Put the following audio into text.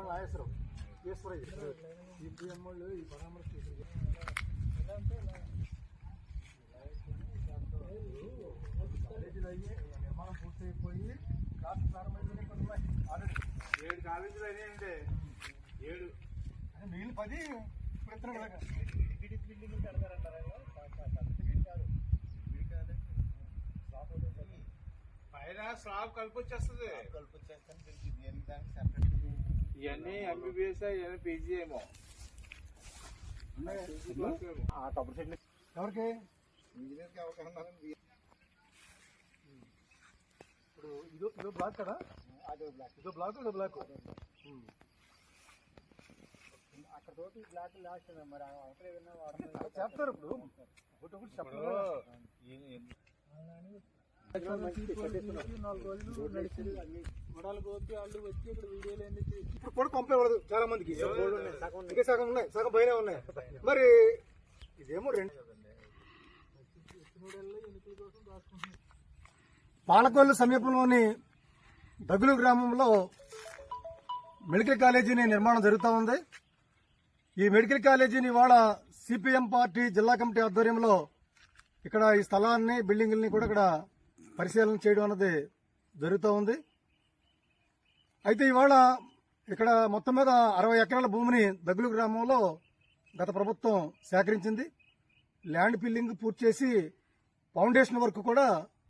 నాగేశ్వరరావు ఈశ్వరయ్య ఈ పిఎం వాళ్ళు ఈ పరామర్శ కాలేజీలు అయ్యి నిర్మాణం పూర్తయిపోయి క్లాస్ ప్రారంభమైపోయినాయి కొన్ని ఉన్నాయి ఆల్రెడీ 7 కాలేజీలు అయినాయండి 7 అంటే మిగిలిన 10 ఇప్పుడు ఇద్దరు కదా బిల్డింగ్ కడతారంటారా పైన స్లాబ్ కలిపి వచ్చేస్తుంది ఇవన్నీ ఎంబీబీఎస్ ఇవన్నీ పీజీ ఏమో ఎవరికి ఇంజనీర్కి అవకాశం ఇప్పుడు ఇదో బ్లాక్ కదా ఇదో బ్లాక్ అక్కడ తోటి బ్లాక్ లాస్ట్ మరి చెప్తారు ఇప్పుడు ఒకటి చెప్పరు ఇప్పుడు కూడా పంపేవాడు చాలా మందికి ఇంకా సగం ఉన్నాయి సగం పైన ఉన్నాయి మరి ఇదేమో పాలకొల్లు సమీపంలోని దగ్గులు గ్రామంలో మెడికల్ కాలేజీని నిర్మాణం జరుగుతూ ఉంది. ఈ మెడికల్ కాలేజీని ఇవాళ సిపిఎం పార్టీ జిల్లా కమిటీ ఆధ్వర్యంలో ఇక్కడ ఈ స్థలాన్ని బిల్డింగుల్ని కూడా ఇక్కడ పరిశీలన చేయడం అన్నది జరుగుతూ ఉంది. అయితే ఇవాళ ఇక్కడ మొత్తం మీద 60 ఎకరాల భూమిని దగ్గులు గ్రామంలో గత ప్రభుత్వం సేకరించింది. ల్యాండ్ ఫిల్లింగ్ పూర్తి చేసి ఫౌండేషన్ వర్క్ కూడా